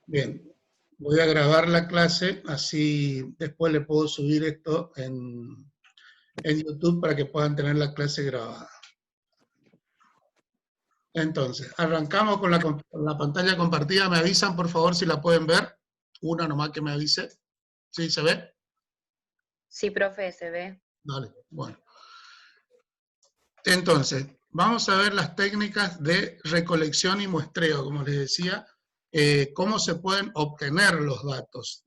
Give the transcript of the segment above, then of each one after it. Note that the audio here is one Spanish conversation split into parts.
Bien, voy a grabar la clase, así después le puedo subir esto en YouTube para que puedan tener la clase grabada. Entonces, arrancamos con la pantalla compartida. ¿Me avisan, por favor, si la pueden ver? Una nomás que me avise. ¿Sí se ve? Sí, profe, se ve. Vale, bueno. Entonces, vamos a ver las técnicas de recolección y muestreo, como les decía, cómo se pueden obtener los datos.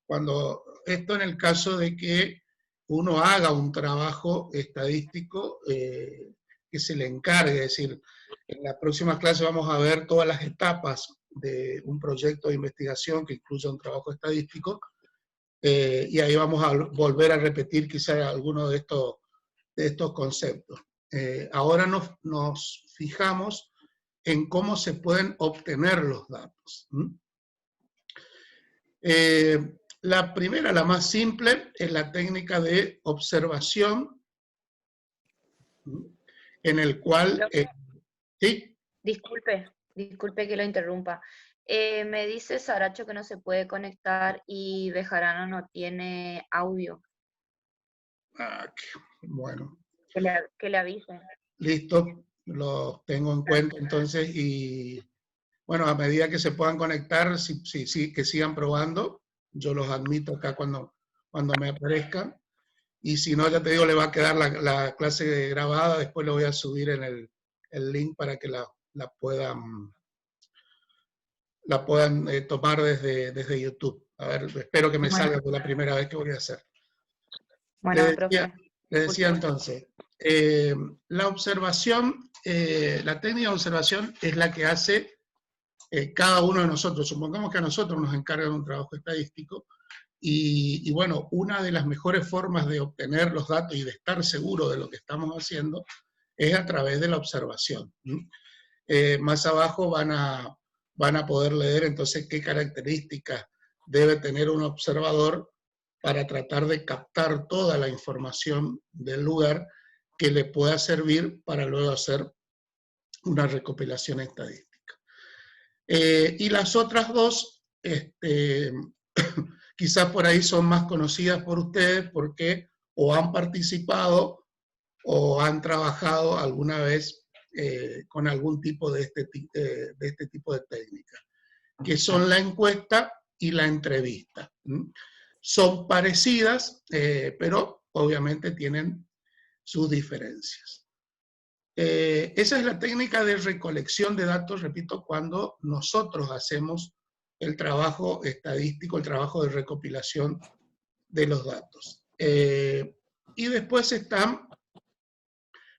Cuando esto en el caso de que uno haga un trabajo estadístico que se le encargue, es decir, en la próxima clase vamos a ver todas las etapas de un proyecto de investigación que incluya un trabajo estadístico, y ahí vamos a volver a repetir quizás algunos de estos conceptos. Ahora nos fijamos en cómo se pueden obtener los datos. La primera, la más simple, es la técnica de observación, en el cual... ¿sí? Disculpe que lo interrumpa. Me dice Saracho que no se puede conectar y Bejarano no tiene audio. Bueno. Que le avise. Listo, lo tengo en cuenta entonces y bueno, a medida que se puedan conectar, sí, que sigan probando, yo los admito acá cuando me aparezcan, y si no, ya te digo, le va a quedar la clase grabada, después lo voy a subir en el link para que la puedan tomar desde YouTube. A ver, espero que me salga por la primera vez que voy a hacer. Bueno, profe. Le decía entonces, la observación, la técnica de observación es la que hace cada uno de nosotros. Supongamos que a nosotros nos encargan un trabajo estadístico y bueno, una de las mejores formas de obtener los datos y de estar seguro de lo que estamos haciendo es a través de la observación. Más abajo van a poder leer entonces qué características debe tener un observador para tratar de captar toda la información del lugar que le pueda servir para luego hacer una recopilación estadística. Y las otras dos, quizás por ahí son más conocidas por ustedes porque o han participado o han trabajado alguna vez con algún tipo de este tipo de técnica, que son la encuesta y la entrevista. Son parecidas, pero obviamente tienen sus diferencias. Esa es la técnica de recolección de datos, repito, cuando nosotros hacemos el trabajo estadístico, el trabajo de recopilación de los datos. Y después están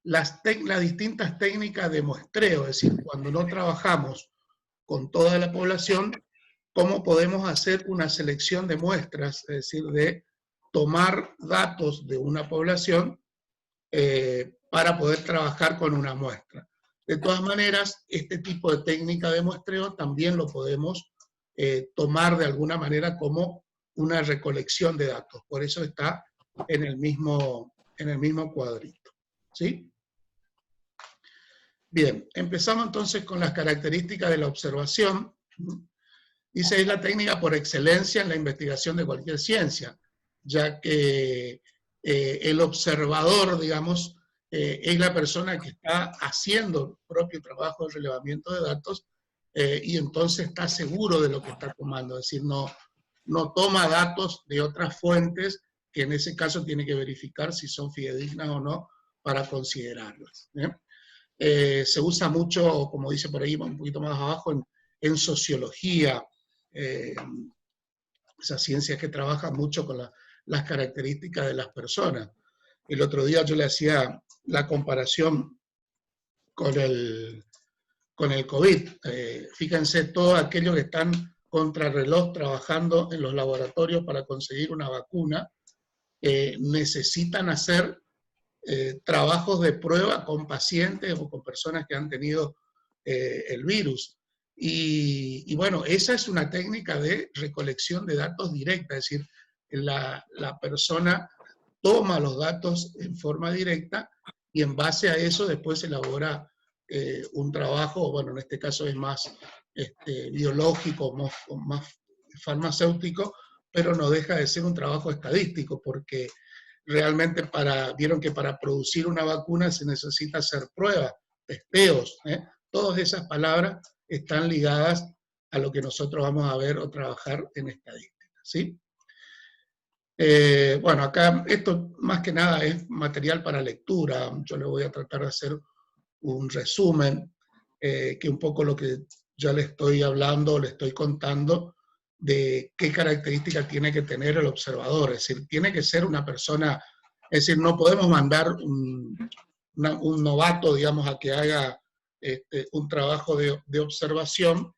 las distintas técnicas de muestreo, es decir, cuando no trabajamos con toda la población, cómo podemos hacer una selección de muestras, es decir, de tomar datos de una población para poder trabajar con una muestra. De todas maneras, este tipo de técnica de muestreo también lo podemos tomar de alguna manera como una recolección de datos. Por eso está en el mismo cuadrito. ¿Sí? Bien, empezamos entonces con las características de la observación. Dice, es la técnica por excelencia en la investigación de cualquier ciencia, ya que el observador, digamos, es la persona que está haciendo el propio trabajo de relevamiento de datos y entonces está seguro de lo que está tomando, es decir, no toma datos de otras fuentes que en ese caso tiene que verificar si son fidedignas o no para considerarlas. Se usa mucho, como dice por ahí un poquito más abajo, en sociología, esa ciencia que trabaja mucho con las características de las personas. El otro día yo le hacía la comparación con el COVID. Fíjense, todos aquellos que están contrarreloj trabajando en los laboratorios para conseguir una vacuna, necesitan hacer trabajos de prueba con pacientes o con personas que han tenido el virus. Y bueno, esa es una técnica de recolección de datos directa, es decir, la persona toma los datos en forma directa y en base a eso después elabora un trabajo, bueno, en este caso es más biológico, más farmacéutico, pero no deja de ser un trabajo estadístico, porque realmente vieron que para producir una vacuna se necesita hacer pruebas, testeos, todas esas palabras están ligadas a lo que nosotros vamos a ver o trabajar en estadística, ¿sí? Bueno, acá esto más que nada es material para lectura. Yo le voy a tratar de hacer un resumen, que un poco lo que ya le estoy hablando, le estoy contando, de qué características tiene que tener el observador. Es decir, tiene que ser una persona, es decir, no podemos mandar un novato, digamos, a que haga un trabajo de observación,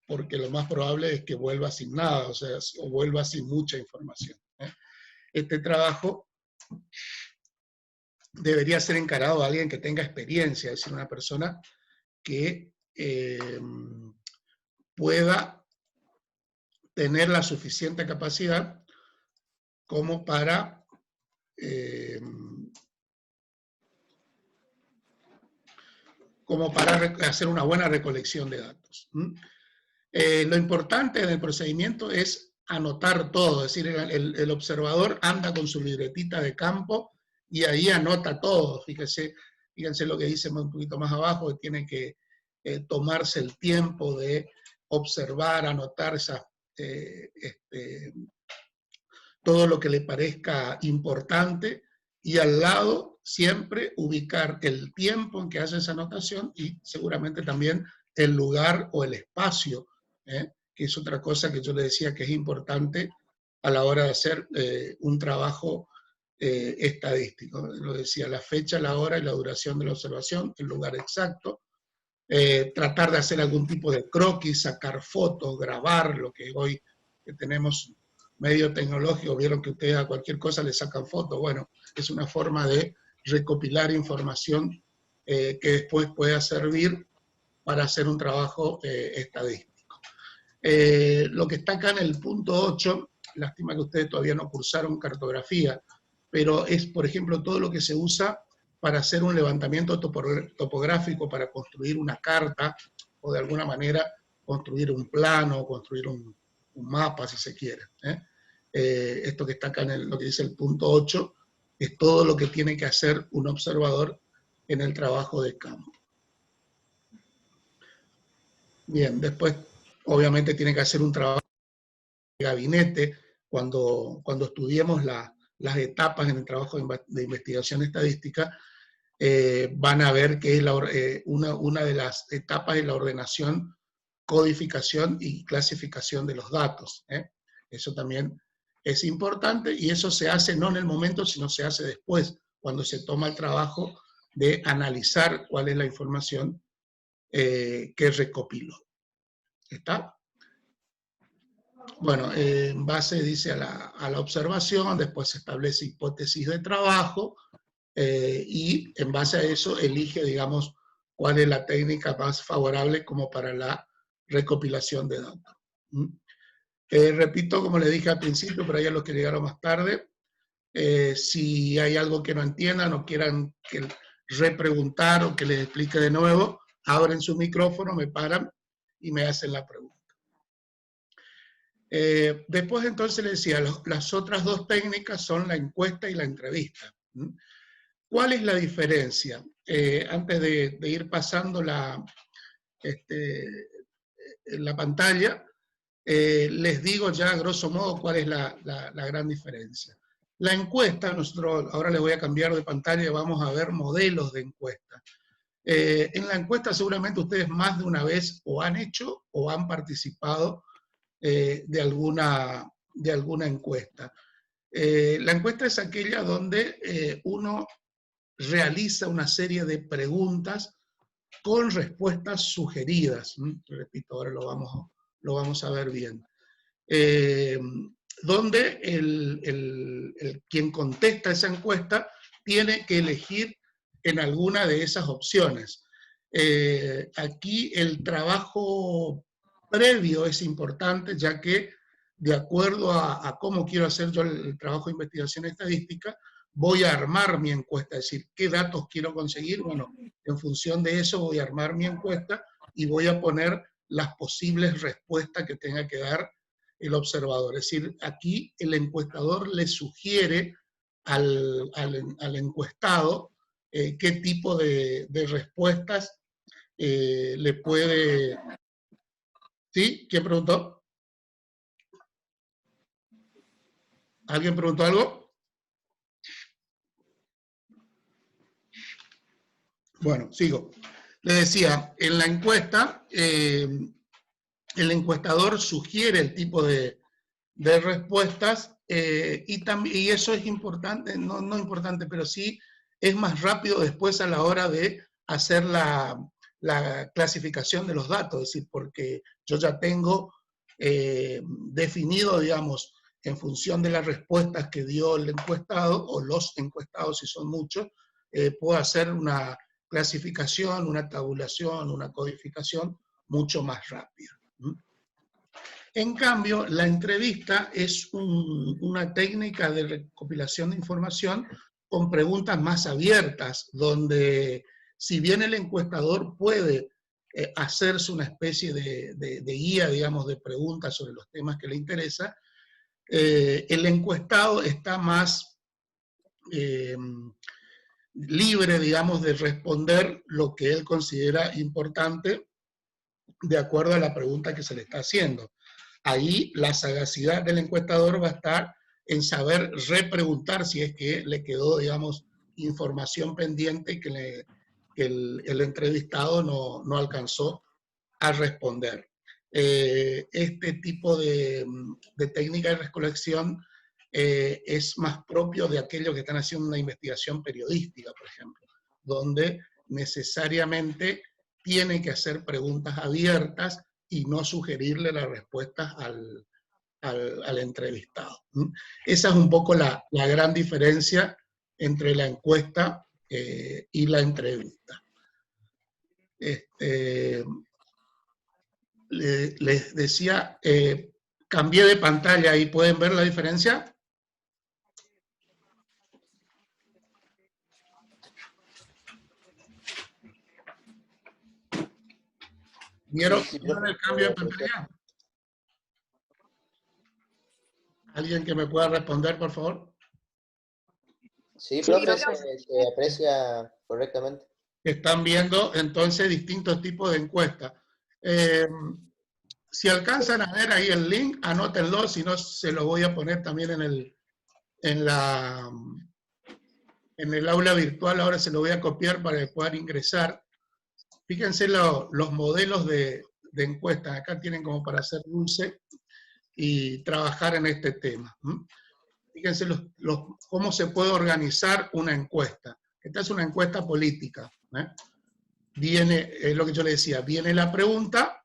porque lo más probable es que vuelva sin nada, o sea, o vuelva sin mucha información. Este trabajo debería ser encarado a alguien que tenga experiencia, es decir, una persona que pueda tener la suficiente capacidad como para hacer una buena recolección de datos. Lo importante del procedimiento es anotar todo, es decir, el observador anda con su libretita de campo y ahí anota todo. Fíjense lo que dice un poquito más abajo, que tiene que tomarse el tiempo de observar, anotar todo lo que le parezca importante, y al lado siempre ubicar el tiempo en que hace esa anotación y seguramente también el lugar o el espacio, que es otra cosa que yo le decía que es importante a la hora de hacer un trabajo estadístico. Lo decía, la fecha, la hora y la duración de la observación, el lugar exacto, tratar de hacer algún tipo de croquis, sacar fotos, grabar, lo que hoy que tenemos medio tecnológico, vieron que ustedes a cualquier cosa le sacan fotos. Bueno, es una forma de recopilar información que después pueda servir para hacer un trabajo estadístico. Lo que está acá en el punto 8, lástima que ustedes todavía no cursaron cartografía, pero es, por ejemplo, todo lo que se usa para hacer un levantamiento topográfico, para construir una carta, o de alguna manera construir un plano, construir un mapa, si se quiere. Esto que está acá en lo que dice el punto 8, es todo lo que tiene que hacer un observador en el trabajo de campo. Bien, después obviamente tiene que hacer un trabajo de gabinete. Cuando estudiemos las etapas en el trabajo de investigación estadística, van a ver que es una de las etapas de la ordenación, codificación y clasificación de los datos. Eso también es importante, y eso se hace no en el momento, sino se hace después, cuando se toma el trabajo de analizar cuál es la información que recopiló. ¿Está? Bueno, en base, dice, a la observación, después se establece hipótesis de trabajo, y en base a eso elige, digamos, cuál es la técnica más favorable como para la recopilación de datos. Repito, como le dije al principio, pero ya los que llegaron más tarde, si hay algo que no entiendan o quieran repreguntar o que les explique de nuevo, abren su micrófono, me paran y me hacen la pregunta. Después entonces le decía, las otras dos técnicas son la encuesta y la entrevista. ¿Cuál es la diferencia? Antes de ir pasando la pantalla, les digo ya a grosso modo cuál es la gran diferencia. La encuesta, nosotros ahora les voy a cambiar de pantalla y vamos a ver modelos de encuesta. En la encuesta seguramente ustedes más de una vez o han hecho o han participado de alguna encuesta. La encuesta es aquella donde uno realiza una serie de preguntas con respuestas sugeridas. Repito, ahora lo vamos a ver bien. Donde quien contesta esa encuesta tiene que elegir en alguna de esas opciones. Aquí el trabajo previo es importante, ya que de acuerdo a cómo quiero hacer yo el trabajo de investigación estadística, voy a armar mi encuesta, es decir, ¿qué datos quiero conseguir? Bueno, en función de eso voy a armar mi encuesta y voy a poner las posibles respuestas que tenga que dar el observador. Es decir, aquí el encuestador le sugiere al encuestado qué tipo de respuestas le puede... ¿Sí? ¿Quién preguntó? ¿Alguien preguntó algo? Bueno, sigo. Le decía, en la encuesta, el encuestador sugiere el tipo de respuestas y eso es importante, no importante, pero sí es más rápido después a la hora de hacer la clasificación de los datos, es decir, porque yo ya tengo definido, digamos, en función de las respuestas que dio el encuestado, o los encuestados si son muchos, puedo hacer una clasificación, una tabulación, una codificación mucho más rápida. En cambio, la entrevista es una técnica de recopilación de información con preguntas más abiertas, donde si bien el encuestador puede hacerse una especie de guía, digamos, de preguntas sobre los temas que le interesa, el encuestado está más libre, digamos, de responder lo que él considera importante de acuerdo a la pregunta que se le está haciendo. Ahí la sagacidad del encuestador va a estar en saber repreguntar si es que le quedó, digamos, información pendiente que el entrevistado no alcanzó a responder. Este tipo de técnica de recolección es más propio de aquellos que están haciendo una investigación periodística, por ejemplo, donde necesariamente tiene que hacer preguntas abiertas y no sugerirle las respuestas al entrevistado. Esa es un poco la gran diferencia entre la encuesta y la entrevista. Les decía, cambié de pantalla y ¿pueden ver la diferencia? ¿Vieron el cambio de pantalla? ¿Alguien que me pueda responder, por favor? Sí, profe, se aprecia correctamente. Están viendo entonces distintos tipos de encuestas. Si alcanzan a ver ahí el link, anótenlo, si no se lo voy a poner también en el aula virtual, ahora se lo voy a copiar para que puedan ingresar. Fíjense los modelos de encuestas, acá tienen como para hacer dulce y trabajar en este tema. Fíjense cómo se puede organizar una encuesta. Esta es una encuesta política. Viene, es lo que yo le decía, viene la pregunta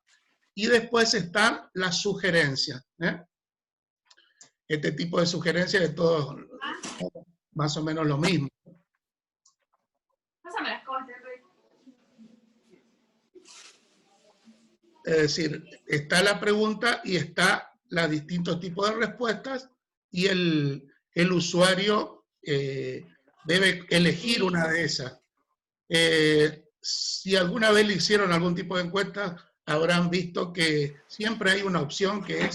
y después están las sugerencias. Este tipo de sugerencias de todos más o menos lo mismo. Es decir, está la pregunta y está los distintos tipos de respuestas y el usuario debe elegir una de esas. Si alguna vez le hicieron algún tipo de encuesta, habrán visto que siempre hay una opción que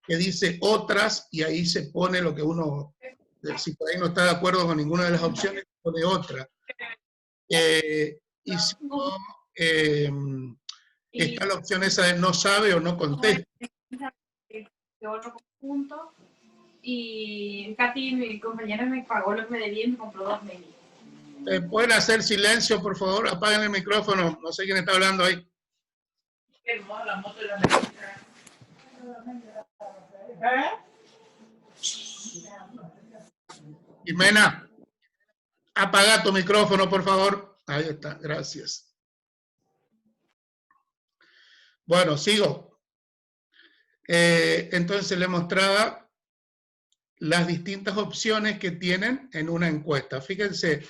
dice otras y ahí se pone lo que uno, si por ahí no está de acuerdo con ninguna de las opciones, pone otra. Y si no, está la opción esa de no sabe o no contesta. Y Katy, mi compañera, me pagó lo que me debía y me compró 2 medias. ¿Pueden hacer silencio, por favor? Apaguen el micrófono. No sé quién está hablando ahí. Qué hermosa la moto de la Jimena, apaga tu micrófono, por favor. Ahí está, gracias. Bueno, sigo. Entonces le mostraba las distintas opciones que tienen en una encuesta. Fíjense,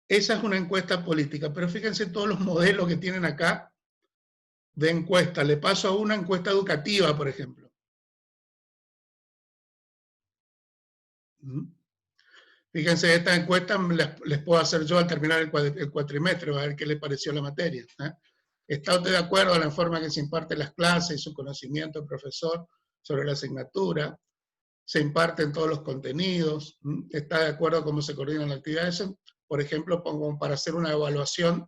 esa es una encuesta política, pero fíjense todos los modelos que tienen acá de encuesta. Le paso a una encuesta educativa, por ejemplo. Fíjense, esta encuesta les puedo hacer yo al terminar el cuatrimestre, a ver qué les pareció la materia. ¿Está usted de acuerdo en la forma que se imparten las clases y su conocimiento del profesor sobre la asignatura? ¿Se imparten todos los contenidos? ¿Está de acuerdo cómo se coordinan las actividades? Por ejemplo, pongo para hacer una evaluación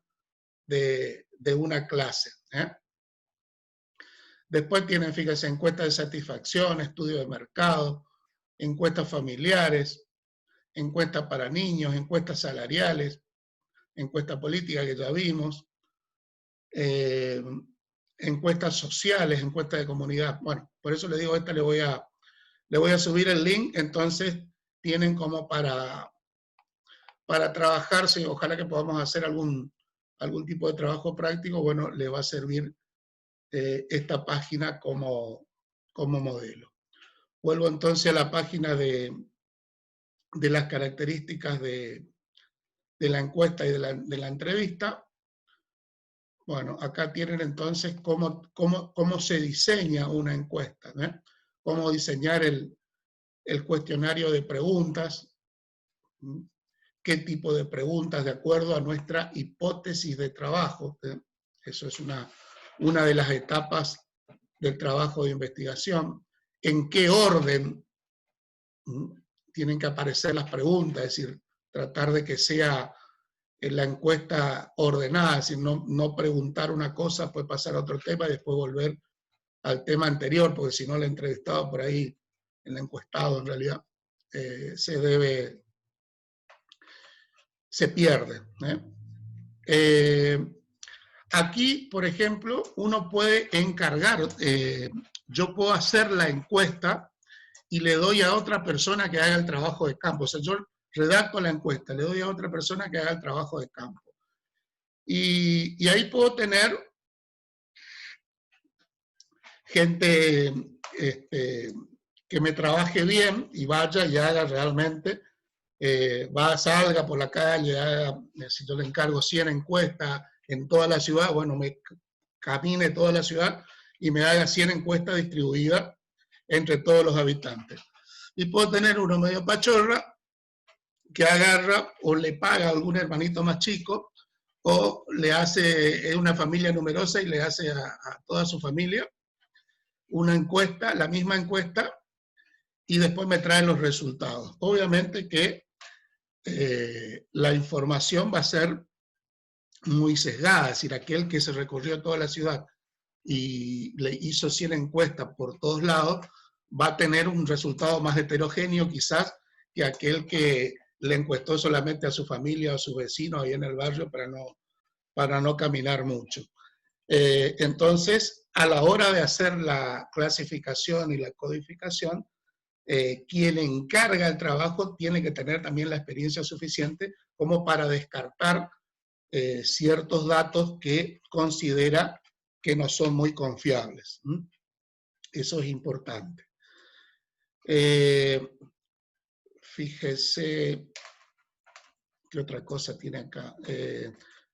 de una clase. Después tienen, fíjense, encuestas de satisfacción, estudio de mercado, encuestas familiares, encuestas para niños, encuestas salariales, encuesta política que ya vimos, encuestas sociales, encuestas de comunidad. Bueno, por eso les digo, esta le voy a subir el link, entonces tienen como para trabajarse, ojalá que podamos hacer algún tipo de trabajo práctico, bueno, le va a servir esta página como modelo. Vuelvo entonces a la página de las características de la encuesta y de la entrevista. Bueno, acá tienen entonces cómo se diseña una encuesta, ¿no? Cómo diseñar el cuestionario de preguntas, qué tipo de preguntas de acuerdo a nuestra hipótesis de trabajo. Eso es una de las etapas del trabajo de investigación. En qué orden tienen que aparecer las preguntas, es decir, tratar de que sea la encuesta ordenada, es decir, no preguntar una cosa, pues pasar a otro tema y después volver al tema anterior, porque si no el entrevistado por ahí, el encuestado en realidad, se pierde. Aquí, por ejemplo, uno puede encargar, yo puedo hacer la encuesta y le doy a otra persona que haga el trabajo de campo. O sea, yo redacto la encuesta, le doy a otra persona que haga el trabajo de campo. Y ahí puedo tener gente que me trabaje bien y vaya y haga realmente, salga por la calle, si yo le encargo 100 encuestas en toda la ciudad, bueno, me camine toda la ciudad y me haga 100 encuestas distribuidas entre todos los habitantes. Y puedo tener uno medio pachorra que agarra o le paga a algún hermanito más chico o le hace una familia numerosa y le hace a toda su familia una encuesta, la misma encuesta, y después me traen los resultados. Obviamente que la información va a ser muy sesgada, es decir, aquel que se recorrió a toda la ciudad y le hizo 100 encuestas por todos lados, va a tener un resultado más heterogéneo quizás que aquel que le encuestó solamente a su familia o a sus vecinos ahí en el barrio para no caminar mucho. Entonces, a la hora de hacer la clasificación y la codificación, quien encarga el trabajo tiene que tener también la experiencia suficiente como para descartar ciertos datos que considera que no son muy confiables. Eso es importante. Fíjese, ¿qué otra cosa tiene acá?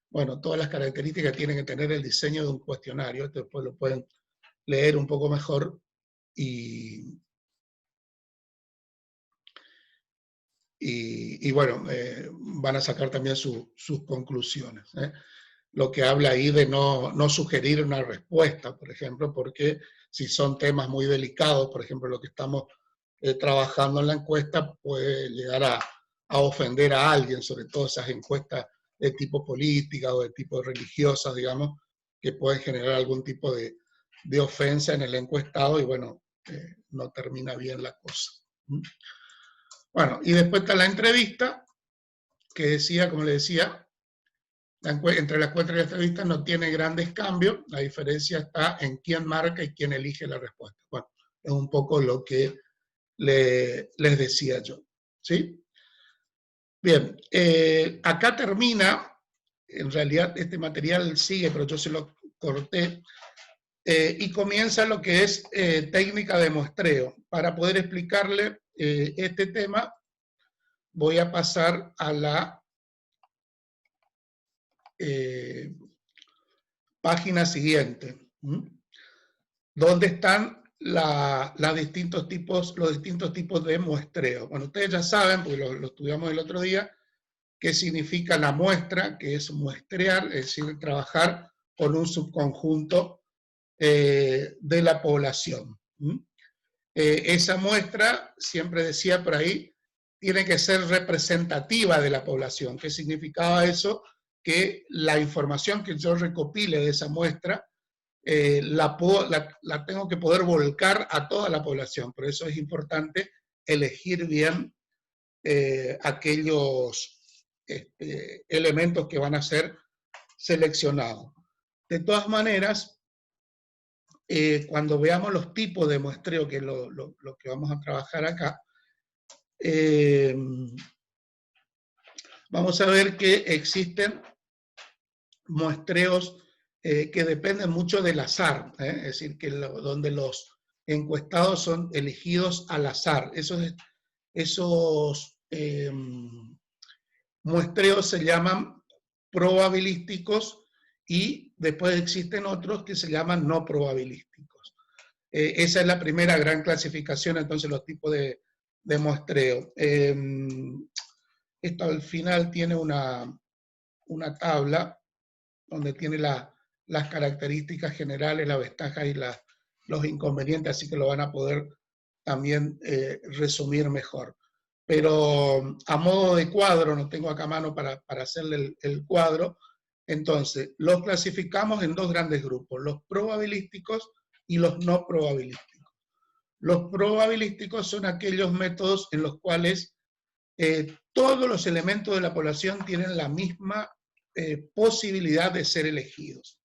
Bueno, todas las características tienen que tener el diseño de un cuestionario, esto después lo pueden leer un poco mejor y bueno, van a sacar también sus conclusiones. Lo que habla ahí de no sugerir una respuesta, por ejemplo, porque si son temas muy delicados, por ejemplo, lo que estamos trabajando en la encuesta puede llegar a ofender a alguien, sobre todo esas encuestas de tipo política o de tipo religiosas, digamos, que pueden generar algún tipo de ofensa en el encuestado y bueno, no termina bien la cosa. Bueno, y después está la entrevista, que decía, como le decía, entre la encuesta y la entrevista no tiene grandes cambios, la diferencia está en quién marca y quién elige la respuesta. Bueno, es un poco lo que les decía yo, ¿sí? Bien, acá termina, en realidad este material sigue, pero yo se lo corté, y comienza lo que es técnica de muestreo. Para poder explicarle este tema, voy a pasar a la página siguiente, donde están los distintos tipos de muestreo. Bueno, ustedes ya saben, porque lo estudiamos el otro día, qué significa la muestra, que es muestrear, es decir, trabajar con un subconjunto de la población. Esa muestra, siempre decía por ahí, tiene que ser representativa de la población. ¿Qué significaba eso? Que la información que yo recopile de esa muestra la tengo que poder volcar a toda la población. Por eso es importante elegir bien aquellos elementos que van a ser seleccionados. De todas maneras, cuando veamos los tipos de muestreo, que es lo que vamos a trabajar acá, vamos a ver que existen muestreos que dependen mucho del azar, es decir, que donde los encuestados son elegidos al azar. Esos muestreos se llaman probabilísticos y después existen otros que se llaman no probabilísticos. Esa es la primera gran clasificación, entonces, los tipos de muestreo. Esto al final tiene una tabla donde tiene las características generales, las ventajas y los inconvenientes, así que lo van a poder también resumir mejor. Pero a modo de cuadro, no tengo acá a mano para hacerle el cuadro, entonces los clasificamos en dos grandes grupos, los probabilísticos y los no probabilísticos. Los probabilísticos son aquellos métodos en los cuales todos los elementos de la población tienen la misma posibilidad de ser elegidos.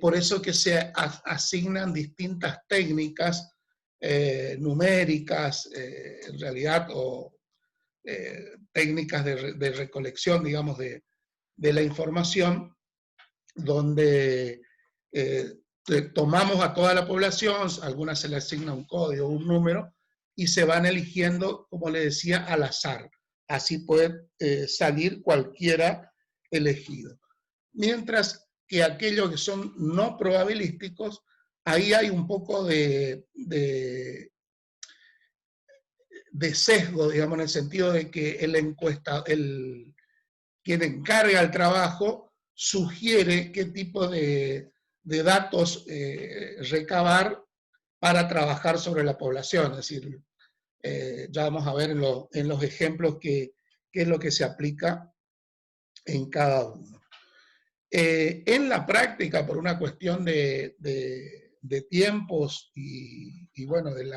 Por eso que se asignan distintas técnicas numéricas, en realidad, o técnicas de recolección, digamos, de la información, donde tomamos a toda la población, a algunas se le asigna un código, un número, y se van eligiendo, como le decía, al azar. Así puede salir cualquiera elegido. Mientras que aquellos que son no probabilísticos, ahí hay un poco de sesgo, digamos, en el sentido de que quien encarga el trabajo sugiere qué tipo de datos recabar para trabajar sobre la población. Es decir, ya vamos a ver en los ejemplos qué es lo que se aplica en cada uno. En la práctica, por una cuestión de tiempos y bueno, de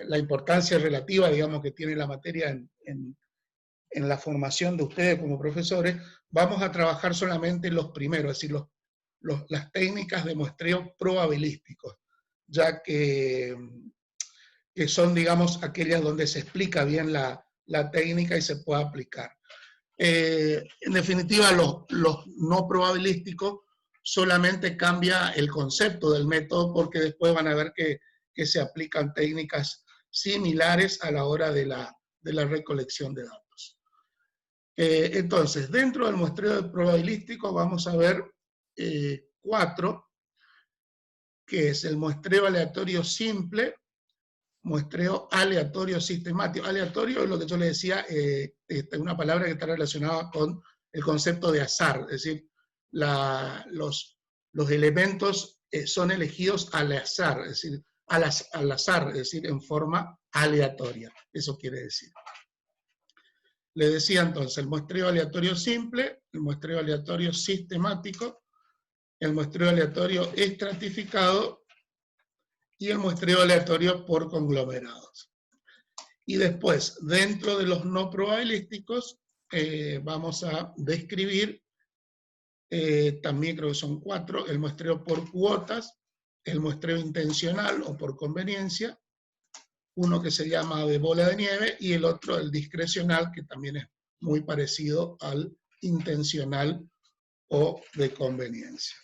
la importancia relativa, digamos, que tiene la materia en la formación de ustedes como profesores, vamos a trabajar solamente los primeros, es decir, las técnicas de muestreo probabilísticos, ya que son, digamos, aquellas donde se explica bien la técnica y se puede aplicar. En definitiva, los no probabilísticos solamente cambia el concepto del método, porque después van a ver que se aplican técnicas similares a la hora de la recolección de datos. Entonces, dentro del muestreo probabilístico vamos a ver 4, que es el muestreo aleatorio simple, muestreo aleatorio sistemático. Aleatorio es lo que yo le decía, una palabra que está relacionada con el concepto de azar, es decir, los elementos son elegidos al azar, es decir, al azar, es decir, en forma aleatoria. Eso quiere decir. Le decía entonces, el muestreo aleatorio simple, el muestreo aleatorio sistemático, el muestreo aleatorio estratificado y el muestreo aleatorio por conglomerados. Y después, dentro de los no probabilísticos, vamos a describir, también creo que son 4, el muestreo por cuotas, el muestreo intencional o por conveniencia, uno que se llama de bola de nieve, y el otro, el discrecional, que también es muy parecido al intencional o de conveniencia.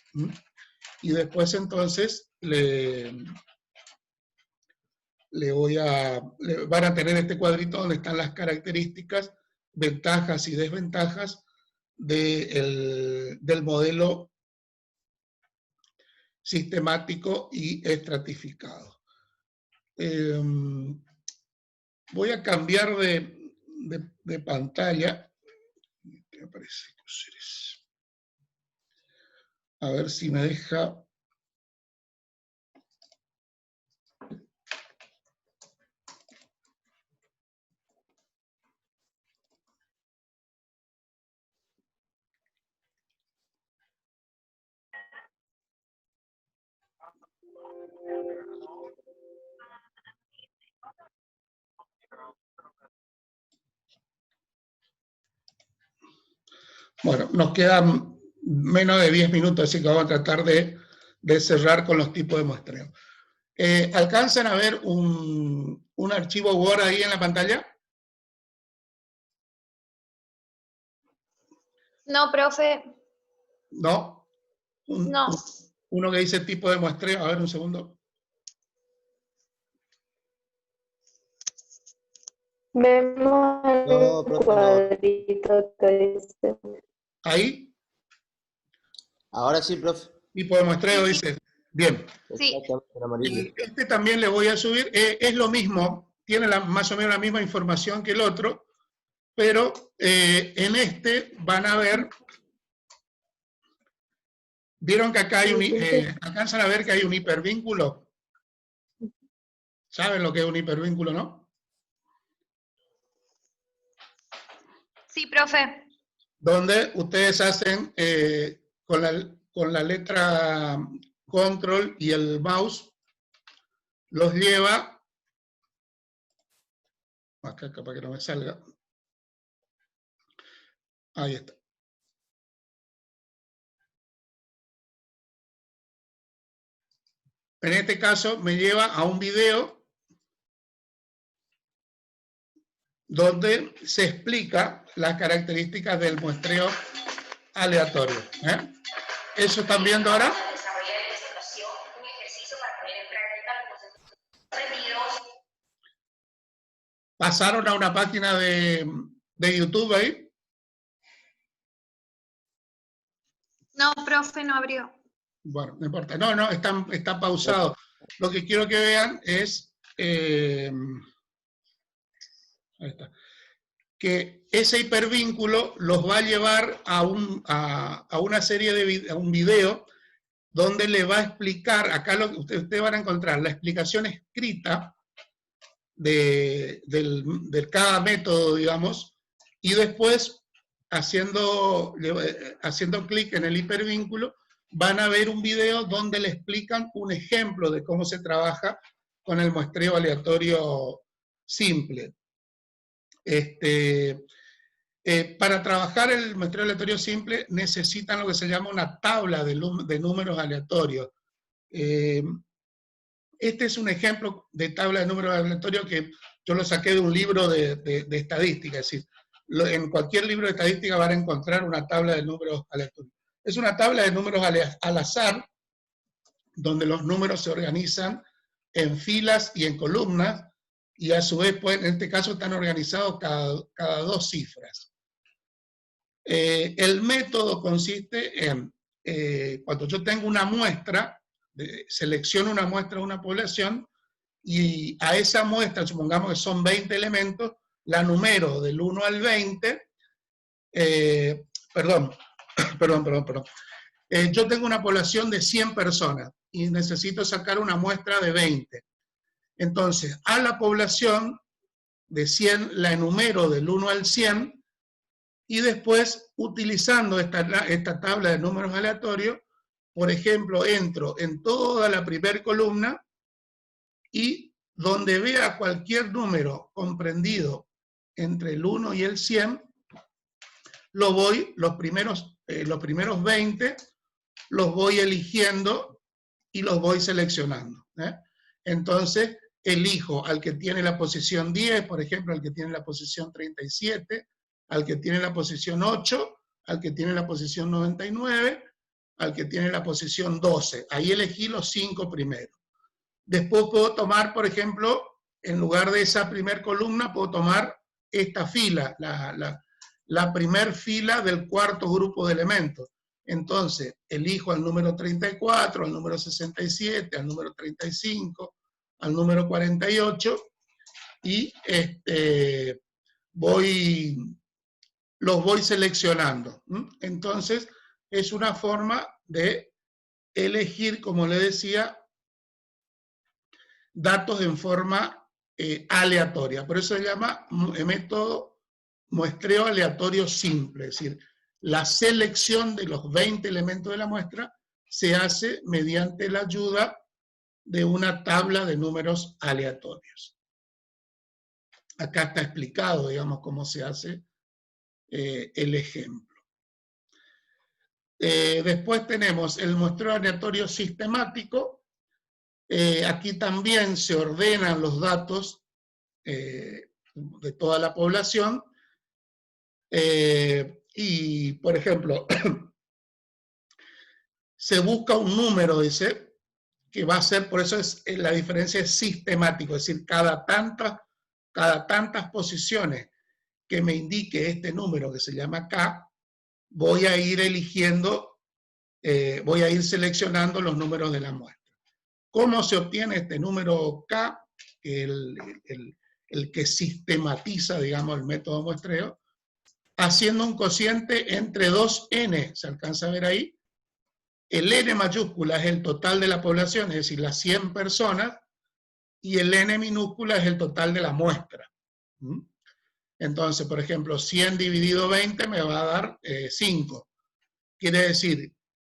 Y después entonces van a tener este cuadrito donde están las características, ventajas y desventajas del modelo sistemático y estratificado. Voy a cambiar de pantalla. ¿Qué aparece? A ver si me deja. Bueno, nos quedan menos de 10 minutos, así que vamos a tratar de cerrar con los tipos de muestreo. ¿Alcanzan a ver un archivo Word ahí en la pantalla? No, profe. ¿No? No. Uno que dice tipo de muestreo. A ver, un segundo. Vemos No, el profe, no. cuadrito que dice. ¿Ahí? Ahora sí, profe. Tipo de muestreo dice. Bien. Sí. Exactamente, en amarillo. Este también le voy a subir. Es lo mismo. Tiene más o menos la misma información que el otro. Pero en este van a ver. ¿Vieron que acá hay alcanzan a ver que hay un hipervínculo? ¿Saben lo que es un hipervínculo, no? Sí, profe. Donde ustedes hacen con la letra control y el mouse, los lleva, acá para que no me salga, ahí está. En este caso me lleva a un video donde se explica las características del muestreo aleatorio. ¿Eso están viendo ahora? ¿Pasaron a una página de YouTube ahí? No, profe, no abrió. Bueno, no importa. No, está pausado. Lo que quiero que vean es ahí está, que ese hipervínculo los va a llevar a una serie a un video donde le va a explicar, acá lo que ustedes van a encontrar, la explicación escrita de cada método, digamos, y después, haciendo clic en el hipervínculo, van a ver un video donde le explican un ejemplo de cómo se trabaja con el muestreo aleatorio simple. Para trabajar el muestreo aleatorio simple necesitan lo que se llama una tabla de números aleatorios. Este es un ejemplo de tabla de números aleatorios que yo lo saqué de un libro de estadística, es decir, en cualquier libro de estadística van a encontrar una tabla de números aleatorios. Es una tabla de números al azar, donde los números se organizan en filas y en columnas, y a su vez, pues, en este caso están organizados cada 2 cifras. El método consiste en, cuando yo tengo una muestra, selecciono una muestra de una población, y a esa muestra, supongamos que son 20 elementos, la numero del 1 al 20, perdón. Yo tengo una población de 100 personas, y necesito sacar una muestra de 20. Entonces, a la población de 100 la enumero del 1 al 100, y después, utilizando esta tabla de números aleatorios, por ejemplo, entro en toda la primera columna, y donde vea cualquier número comprendido entre el 1 y el 100, los primeros 20, los voy eligiendo y los voy seleccionando. Entonces, elijo al que tiene la posición 10, por ejemplo, al que tiene la posición 37, al que tiene la posición 8, al que tiene la posición 99, al que tiene la posición 12. Ahí elegí los 5 primeros. Después puedo tomar, por ejemplo, en lugar de esa primer columna, puedo tomar esta fila, la primer fila del cuarto grupo de elementos. Entonces, elijo al número 34, al número 67, al número 35, al número 48, y los voy seleccionando. Entonces, es una forma de elegir, como le decía, datos en forma aleatoria. Por eso se llama método muestreo aleatorio simple, es decir, la selección de los 20 elementos de la muestra se hace mediante la ayuda de una tabla de números aleatorios. Acá está explicado, digamos, cómo se hace el ejemplo. Después tenemos el muestreo aleatorio sistemático. Aquí también se ordenan los datos de toda la población. Y, por ejemplo, se busca un número, dice, que va a ser, por eso la diferencia es sistemático, es decir, cada tantas posiciones que me indique este número que se llama K, voy a ir eligiendo, voy a ir seleccionando los números de la muestra. ¿Cómo se obtiene este número K? El que sistematiza, digamos, el método muestreo, haciendo un cociente entre dos n, se alcanza a ver ahí. El n mayúscula es el total de la población, es decir, las 100 personas, y el n minúscula es el total de la muestra. Entonces, por ejemplo, 100 dividido 20 me va a dar 5. Quiere decir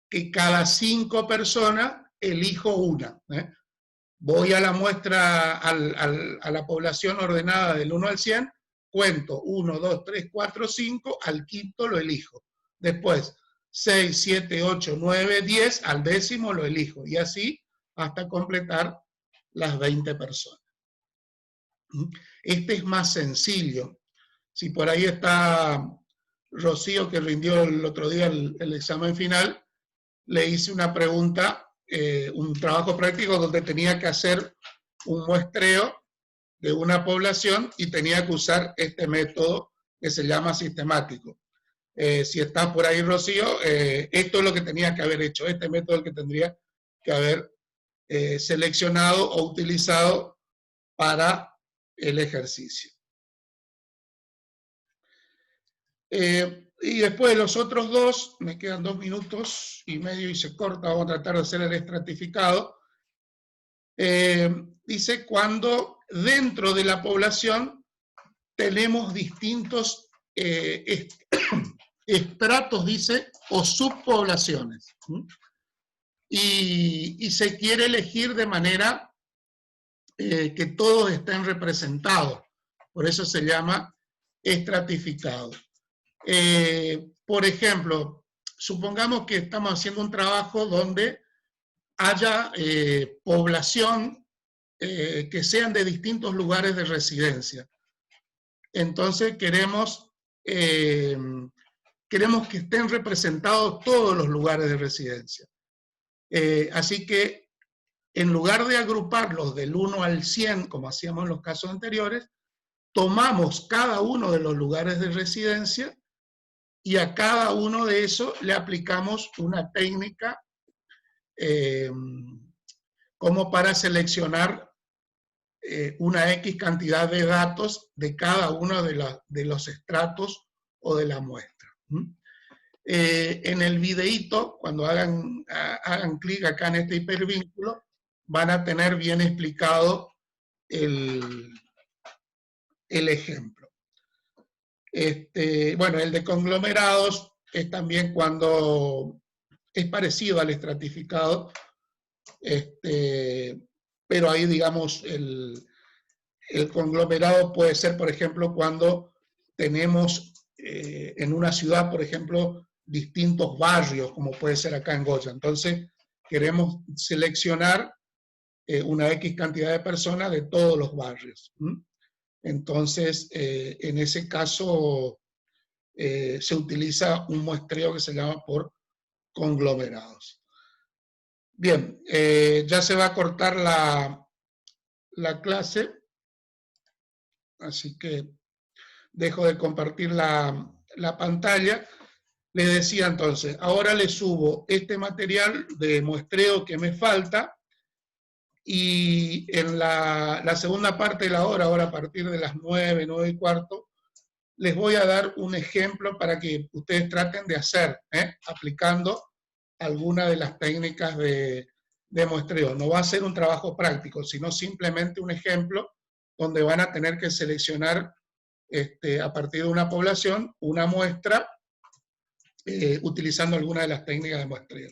que cada 5 personas elijo una. Voy a la muestra, a la población ordenada del 1 al 100, cuento 1, 2, 3, 4, 5, al quinto lo elijo. Después, 6, 7, 8, 9, 10, al décimo lo elijo. Y así hasta completar las 20 personas. Este es más sencillo. Si por ahí está Rocío, que rindió el otro día el examen final, le hice una pregunta, un trabajo práctico donde tenía que hacer un muestreo de una población y tenía que usar este método que se llama sistemático. Si está por ahí Rocío, esto es lo que tenía que haber hecho, este método es el que tendría que haber seleccionado o utilizado para el ejercicio. Y después los otros dos, me quedan 2 minutos y medio y se corta, vamos a tratar de hacer el estratificado. Dice cuando dentro de la población tenemos distintos estratos, dice, o subpoblaciones. Y se quiere elegir de manera que todos estén representados. Por eso se llama estratificado. Por ejemplo, supongamos que estamos haciendo un trabajo donde haya población que sean de distintos lugares de residencia. Entonces queremos que estén representados todos los lugares de residencia. Así que en lugar de agruparlos del 1 al 100, como hacíamos en los casos anteriores, tomamos cada uno de los lugares de residencia y a cada uno de esos le aplicamos una técnica como para seleccionar una X cantidad de datos de cada uno de los estratos o de la muestra. En el videíto, cuando hagan clic acá en este hipervínculo, van a tener bien explicado el ejemplo. Bueno, el de conglomerados es también cuando es parecido al estratificado, pero ahí, digamos, el conglomerado puede ser, por ejemplo, cuando tenemos en una ciudad, por ejemplo, distintos barrios, como puede ser acá en Goya. Entonces, queremos seleccionar una X cantidad de personas de todos los barrios. Entonces, en ese caso, se utiliza un muestreo que se llama por conglomerados. Bien, ya se va a cortar la clase, así que dejo de compartir la pantalla. Les decía entonces, ahora les subo este material de muestreo que me falta, y en la segunda parte de la hora, ahora a partir de las 9, 9:15, les voy a dar un ejemplo para que ustedes traten de hacer, aplicando alguna de las técnicas de muestreo. No va a ser un trabajo práctico, sino simplemente un ejemplo donde van a tener que seleccionar a partir de una población una muestra utilizando alguna de las técnicas de muestreo.